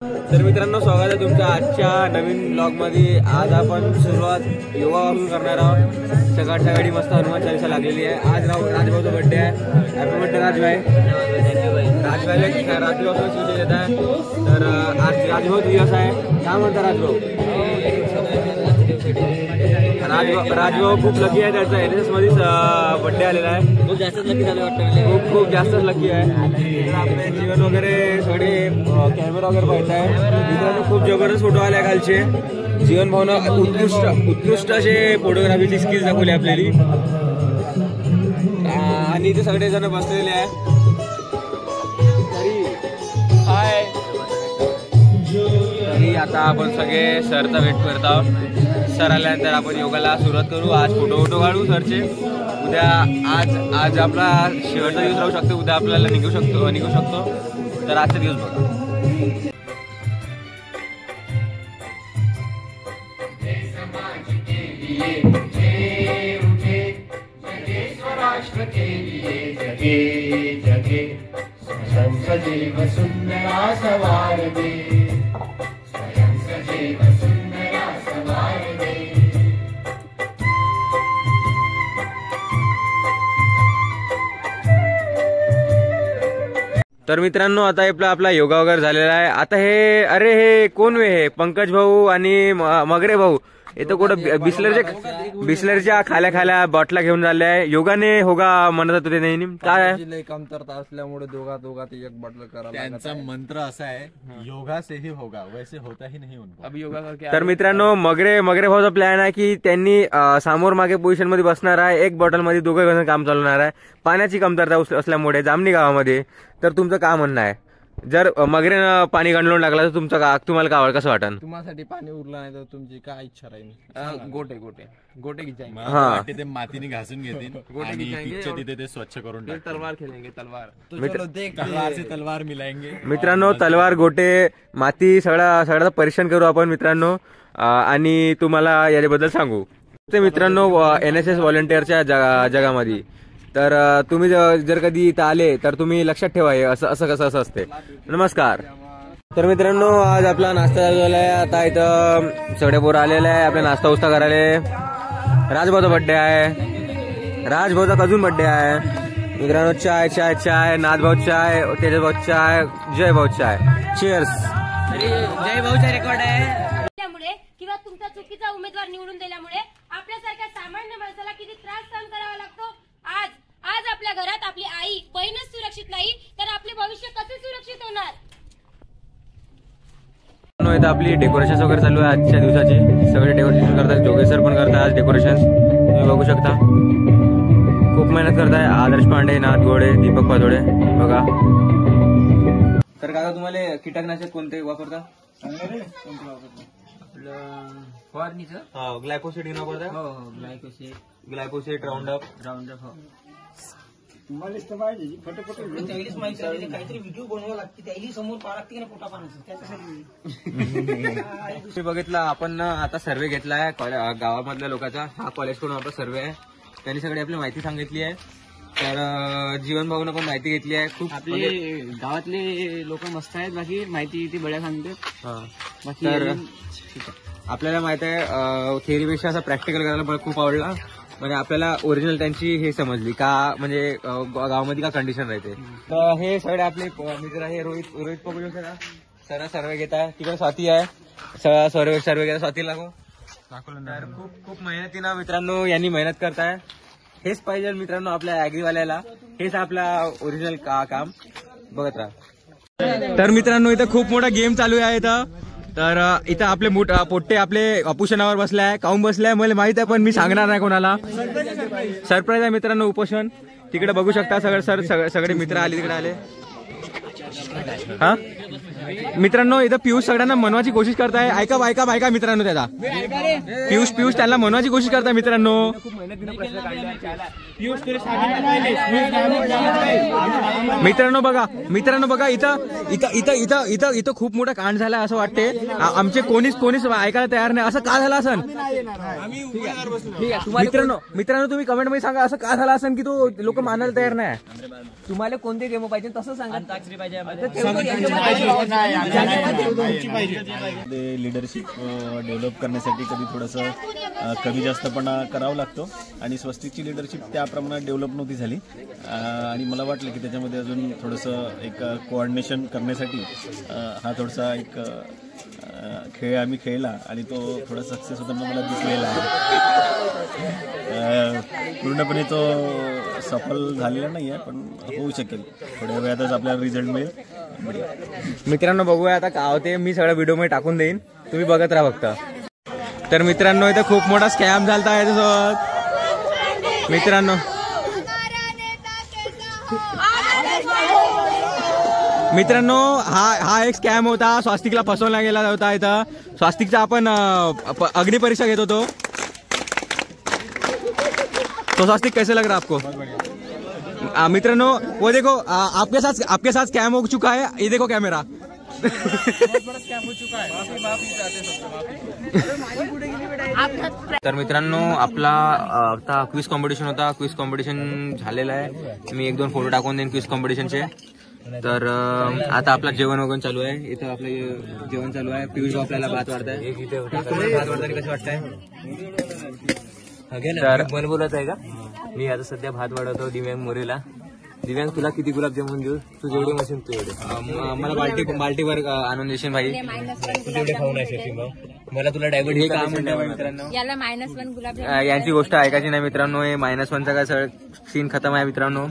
तर मित्रांनो, स्वागत आहे तुमच्या आजच्या नवीन ब्लॉग मध्ये। आज आपण सुरुवात योगापासून करणार आहोत। सकाळी मस्त हनुमान चालीसा लागलेली आहे। आज राजभाऊचा बर्थडे आहे। Happy birthday Rajbhai. राजभाऊपासून विशेष येत आहे। तर आज राजभाऊ दिवस आहे। काय म्हणता राजभाऊ? राजभाऊ खूप लकी आहे। त्याचा NSS मध्येच बर्थडे आलेला आहे। खूप जास्तच लकी झाले वाटतं। खूप जास्तच लकी आहे। आपले जीवन वगैरे सगळे कॅमेरा वगैरे पाहत आहे। मित्रांनो, खूप जबरदस्त फोटो आले कालचे। जीवन भाऊनं उत्कृष्ट असे फोटोग्राफीची स्किल दाखवली आपल्याली। आणि इथे सगळे जण बसलेले आहे। तरी आता आपण सगळे सरचा वेट करत आहोत। सर आल्यानंतर आपण योगाला सुरुवात करू। आज फोटो काढू सरचे। उद्या आज आपला शेवटचा दिवस राहू शकतो। उद्या आपल्याला निघू शकतो। तर आजचा दिवस बघा। सजीव सुंदरा सवार दे, स्वयं सजीव सुंदरा सवार दे। तर मित्रांनो, आता आपला योगा वगैरे झालेला आहे। आता हे कोण हे पंकज भाऊ आणि मगरे भाऊ इथं कुठं बिस्लरच्या खाल्या बॉटला घेऊन झाले आहे। योगाने होगा म्हणत होते नेहमी। काय कमतरता असल्यामुळे दोघात एक बॉटल करा। त्यांचा मंत्र असा आहे, योगा से ही होगा, वैसे होता ही नहीं उनको। अब योगा करके तर मित्रांनो, मगरे भाऊचा प्लॅन आहे की त्यांनी समोर मागे पोझिशन मध्ये बसणार आहे। एक बॉटल मध्ये दोघं काम चालवणार आहे। पाण्याची कमतरता असल्यामुळे जामणी गावामध्ये। तर तुमचं काय म्हणणं आहे? जर मगरेनं पाणी गंडलून लागला तर तुम्हाला काय कसं वाटन? तुम्हासाठी पाणी उरलं नाही तर तुमची काय इच्छा राहील? गोटे घ्यायचे। हा, ते मातीने घासून घेतील आणि तिथे ते स्वच्छ करून टाकतील। तलवार खेळेंगे, तलवार मिलाएंगे। मित्रांनो, तलवार गोटे माती सगळ्याचा परीक्षण करू आपण मित्रांनो। आणि तुम्हाला याच्याबद्दल सांगू। ते मित्रांनो, NSS व्हॉलंटिअरच्या जगामध्ये तर तुम्ही जर कधी इथं आले तर तुम्ही लक्षात ठेवा असं कसं असते। नमस्कार। तर मित्रांनो, आज आपला नाश्ता चालू झाला आहे। आता इथं सगळे पोरं आलेले आहे आपला नाश्ता उस्ता करायला। राजभाऊचा बर्थडे आहे। राजभाऊचा कजून बर्थडे आहे। मित्रांनो, चाय नाथभाऊ चाय, तेजभाऊ चाय, जय भाऊ चाय। चीयर्स। जय भाऊचा रेकॉर्ड आहे किंवा तुमचा चुकीचा उमेदवार निवडून दिल्यामुळे आपल्यासारख्या सामान्य माणसाला किती त्रास सहन करावा लागतो। आज आपल्या घरात आपली आई बहीणच सुरक्षित नाही तर आपले भविष्य कसे सुरक्षित होणार? इथं आपली डेकोरेशन वगैरे चालू आहे आजच्या दिवसाची। सगळे डेकोरेशन करतात। जोगे सर पण करतात आज डेकोरेशन, तुम्ही बघू शकता। खूप मेहनत करताय आदर्श पांडे, नाथ गोडे, दीपक पादोडे बघा। तर काका, तुम्हाला कीटकनाशक कोणते वापरता? फवारणीचं ग्लायकोसिड वापरता? ग्लायकोसिड, राऊंडअप हो। बघितलं आपण आता सर्वे घेतलाय गावामधल्या लोकांचा। हा कॉलेज कडून आपला सर्वे आहे। त्यांनी सगळी आपली माहिती सांगितली आहे। तर जीवन भाऊनं पण माहिती घेतली आहे। खूप आपले गावातले लोक मस्त आहेत। बाकी माहिती ती बड्या सांगते। तर आपल्याला माहित आहे थेअरीपेक्षा असं प्रॅक्टिकल करायला मला खूप आवडला। म्हणजे आपल्याला ओरिजिनल त्यांची हे समजली का, म्हणजे गावामध्ये का कंडिशन राहते। तर हे सगळे आपले मित्र आहे। रोहित पकडू शकता। सर सर्वे घेत आहे। तिकडे स्वाती आहे। सर्वे घेता स्वाती लागो। तर खूप मेहनतीनं मित्रांनो यांनी मेहनत करताय। हेच पाहिजे मित्रांनो आपल्या ऍग्रीवाल्याला। हेच आपला ओरिजिनल काम बघत राहा। तर मित्रांनो, इथं खूप मोठा गेम चालू आहे इथं। तर इथं आपले पोट्टे आपले उपोषणावर बसलाय। काऊन बसलाय मला माहित आहे, पण मी सांगणार नाही कोणाला। सरप्राईज आहे मित्रांनो उपोषण। तिकडे बघू शकता सगळे मित्र आले, तिकडे आले। हा मित्रांनो, इथं पियुष सगळ्यांना मनवाची कोशिश करताय। ऐका मित्रांनो त्याचा। पियुष त्यांना मनवाची कोशिश करताय मित्रांनो। मित्रांनो बघा इथं खूप मोठा कांड झाला असं वाटते। आमचे कोणीच ऐकायला तयार नाही। असं का झालं असन मित्रांनो तुम्ही कमेंट मध्ये सांगा असं का झालं असन की तो लोक मानायला तयार नाही। तुम्हाला कोणते डेमो पाहिजे तसं सांगा। अंताक्षरी पाहिजे, लिडरशिप डेव्हलप करण्यासाठी कधी थोडंसं कमी जास्तपणा करावा लागतो आणि स्वस्तिकची लिडरशिप त्या प्रमाणात डेव्हलप नव्हती झाली आणि मला वाटलं की त्याच्यामध्ये अजून थोडंसं एक कोऑर्डिनेशन करण्यासाठी हा थोडासा एक खेळ आम्ही खेळला आणि तो थोडा सक्सेस होताना मला दिसलेला आहे. पूर्णपणे तो सफल झालेला नाही आहे पण होऊ शकेल. थोड्या वेळातच आपल्याला रिझल्ट मिळेल. मित्रांनो बघूया आता काय होते. मी सगळ्या व्हिडिओ मध्ये टाकून देईन, तुम्ही बघत राहा फक्त. तर मित्रांनो इथं खूप मोठा स्कॅम झालता याच्यासोबत. मित्रांनो हा एक स्कॅम होता. स्वास्तिकला फसवला गेला होता. इथं स्वास्तिकचा आपण अग्निपरीक्षा घेत होतो. तो स्वास्तिक कैसे लग रहा आपको? मित्रांनो वो देखो आपके साथ स्कैम हो चुका है. ये देखो कैमरा. तर मित्रांनो आपला आता क्विज कॉम्पिटिशन होता. क्विज कॉम्पिटिशन झालेला आहे. मी 1-2 फोटो टाकून देईन क्विज कॉम्पिटिशनचे. तर आता आपलं जेवण वगैरे चालू आहे. इथं आपलं जेवण चालू आहे. पियुष भाऊ आपल्याला भात वाढताय. भात वाढताना कसं वाटतंय? तर मन बोलत आहे का? मी आता सध्या भात वाढवतो दिव्यांग मोरेला. दिव्यांग तुला किती गुलाबजामुन देऊ? तू जेवढे मशीन तू एवढे. मला बाल्टीवर आणून देशील भाई. तू जेवढे खाऊन आहे भाऊ. मला तुला डायवर्ट हे काम म्हणतात मित्रांनो. याला -1 गुलाब यांची गोष्ट ऐकायची नाही मित्रांनो. हे -1चा काय सगळं सीन खतम आहे मित्रांनो.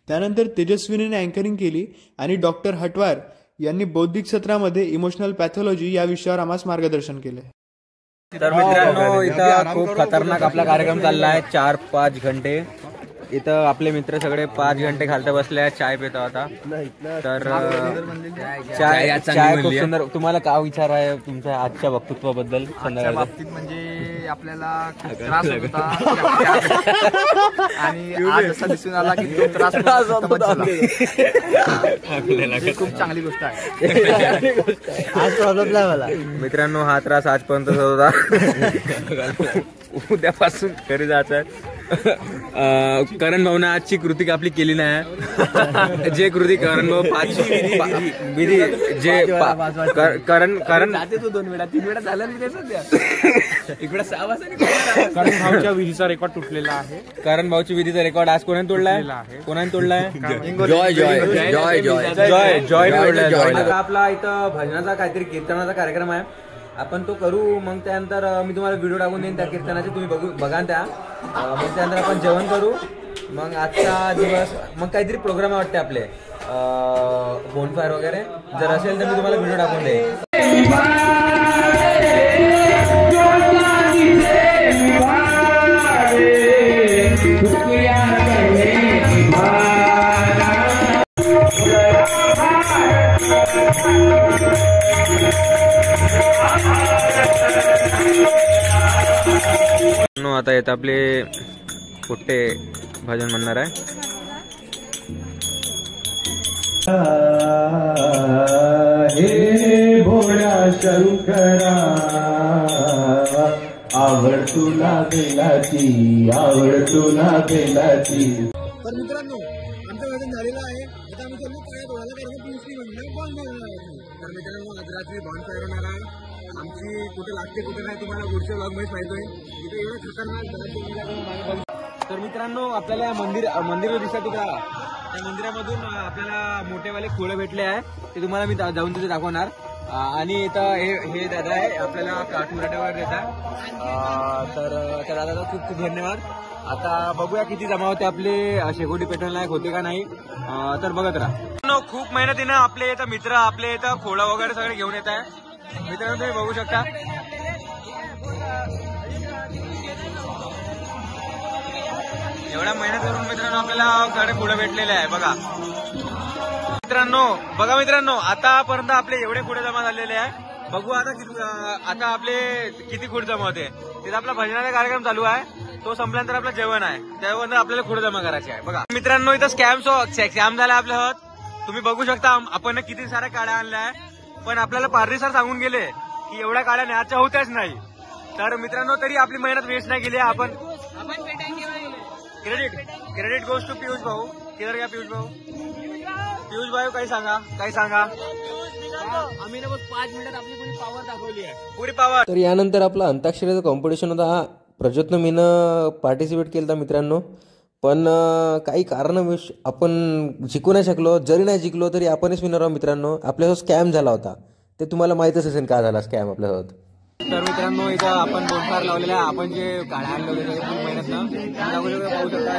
त्यानंतर तेजस्विनीने अँकरिंग केली आणि डॉक्टर हटवार यांनी बौद्धिक सत्रामध्ये इमोशनल पॅथॉलॉजी या विषयावर आम्हाला मार्गदर्शन केले. तर मित्रांनो इथं खूप खतरनाक आपला कार्यक्रम चालला आहे. 4-5 घंटे इथं आपले मित्र सगळे 5 घंटे खालता बसले आहेत. चाय पितो आता. तर चाय खूप सुंदर. तुम्हाला काय विचार आहे तुमच्या आजच्या वक्तृत्वाबद्दल? बाबतीत म्हणजे आपल्याला खूप त्रास होत होता आणि आज असा दिसून आला की तो त्रास खूप चांगली गोष्ट आहे. आज प्रॉब्लेम नाही मला. मित्रांनो हा त्रास आजपर्यंत होता. उद्यापासून घरी जायचं आहे. करण भाऊने आजची कृती आपली केली नाही. जे कृती करण भाऊ 5 विधी जे करण 2 वेळा 3 वेळा झालं नाही सध्या. इकडे 6 वाजता करण भाऊच्या विधीचा रेकॉर्ड तुटलेला आहे. करण भाऊची विधीचा रेकॉर्ड आज कोणाने तोडलाय? कोणाने तोडलाय? जॉय. आता आपला इथं भजनाचा काहीतरी कीर्तनाचा कार्यक्रम आहे. आपण तो करू. मग त्यानंतर मी तुम्हाला व्हिडिओ टाकून देईन त्या कीर्तनाचे. तुम्ही बघा त्या. मग त्यानंतर आपण जेवण करू. मग आजचा दिवस मग काहीतरी प्रोग्राम वाटते आपले बोनफायर वगैरे. जर असेल तर मी तुम्हाला व्हिडिओ टाकून देईन. आता येत आपले पुट्टे भजन म्हणणार आहे. हे भोळा शंकरा आवड तुला बेलाची, आवड तुला बेलाची. तर मित्रांनो आमचं भजन झालेलं आहे. आता आम्ही चाललो काय डोळ्याला कारण पिंचली म्हणणार बॉन्ड. तर मित्रांनो आज रात्री बॉन्ड फायर होणार आहे. आमची कुठे लागते कुठे नाही तुम्हाला पुढच्या ब्लॉग मध्ये पाहिजे. इथे एवढं खतरनाक. तर मित्रांनो आपल्याला मंदिर दिसत का? त्या मंदिरामधून आपल्याला मोठेवाले खोळे भेटले आहे. ते तुम्हाला मी जाऊन तिथे दाखवणार. आणि इथं हे दादा आहे आपल्याला काठमुराट्यावर देतात. तर त्या दादाचा खूप खूप धन्यवाद. आता बघूया किती जमा होते आपले. शेकोटी पेटवण लायक होते का नाही. तर बघत राहा. खूप मेहनतीनं आपले इथं मित्र आपले इथं खोळा वगैरे सगळे घेऊन येत आहे. मित्रांनो तुम्ही बघू शकता. एवढा मेहनत करून मित्रांनो आपल्याला खोडे भेटलेले आहे. बघा मित्रांनो आतापर्यंत आपले एवढे खोडे जमा झालेले आहे. बघू आता आपले किती खोड जमा होते. तिथे आपला भजनाचा कार्यक्रम चालू आहे. तो संपल्यानंतर आपलं जेवण आहे. त्यानंतर आपल्याला खोडे जमा करायचे आहे. बघा मित्रांनो इथं स्कॅम झाला आपल्या हात. तुम्ही बघू शकता आपण किती साऱ्या काड्या आणल्या आहे. पण आपल्याला पारडी सर सांगून गेले की एवढ्या काड्या न्यायच्या होत्याच नाही. तर मित्रांनो तरी आपली मेहनत वेस्ट नाही केली. आपण क्रेडिट गोज टू पियुष भाऊ. किधर गया पियुष भाऊ? काही सांगा. आम्ही ना बस 5 मिनिटात आपली पुरी पॉवर दाखवली आहे. पुरी पावर. तर यानंतर आपला अंताक्षरीचा कॉम्पिटिशन होता. प्रज्योतनं मीनं पार्टिसिपेट केलं होतं मित्रांनो, पण काही कारणाविश आपण जिंकू नाही शकलो. जरी नाही जिंकलो तरी आपणच विनर आहोत मित्रांनो. आपल्यासोबत स्कॅम झाला होता, ते तुम्हाला माहीतच असेल का झाला स्कॅम आपल्यासोबत. तर मित्रांनो इथं आपण बोनफायर लावलेला आहे. आपण जे काढा आणले होते ते खूप मेहनत ना पाहू शकता.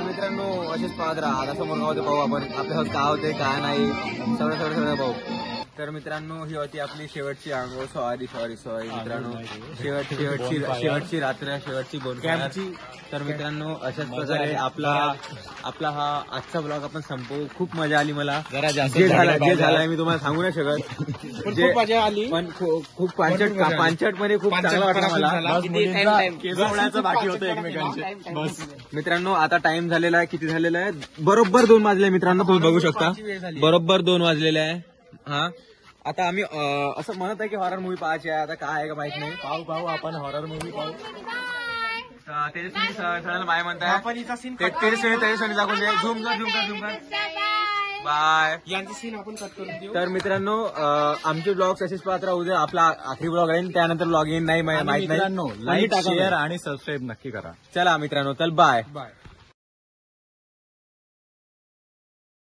मित्रांनो असेच पाहत राहा. आता समोर गावात पाहू आपण आपल्यासोबत काय होते काय नाही सगळं पाहू. तर मित्रांनो ही होती आपली शेवटची आंघोळ. सॉरी मित्रांनो, शेवटची रात्र, शेवटची बोनफायर. तर मित्रांनो अशाच प्रकारे आपला हा आजचा ब्लॉग आपण संपवू. खूप मजा आली मला. जे झालंय मी तुम्हाला सांगू नाही शकत. खूप मजा आली, पण खूप पांचट मध्ये खूप चांगला वाटला मला. बाकी होतं एकमेकांचे. बस मित्रांनो आता टाइम झालेला आहे. किती झालेला आहे? बरोबर 2 वाजले मित्रांनो. तुम्ही बघू शकता बरोबर 2 वाजलेले आहे. हा आता आम्ही असं म्हणत आहे की हॉरर मूवी पाहायची आहे. आता काय आहे का माहित नाही. पाहू आपण हॉरर मूवी पाहू. तेजस्विनी सरांना बाय म्हणताय. तेजस्विनी दाखवून दे. झूम कर बाय. यांचं सीन आपण कट करून देऊ. तर मित्रांनो आमचे ब्लॉग्स असेच पाहत राहू. उद्या आपला आखरी ब्लॉग राहील, त्यानंतर ब्लॉग येईल नाही माहित नाही. लाईक शेअर आणि सबस्क्राईब नक्की करा. चला मित्रांनो, चल बाय.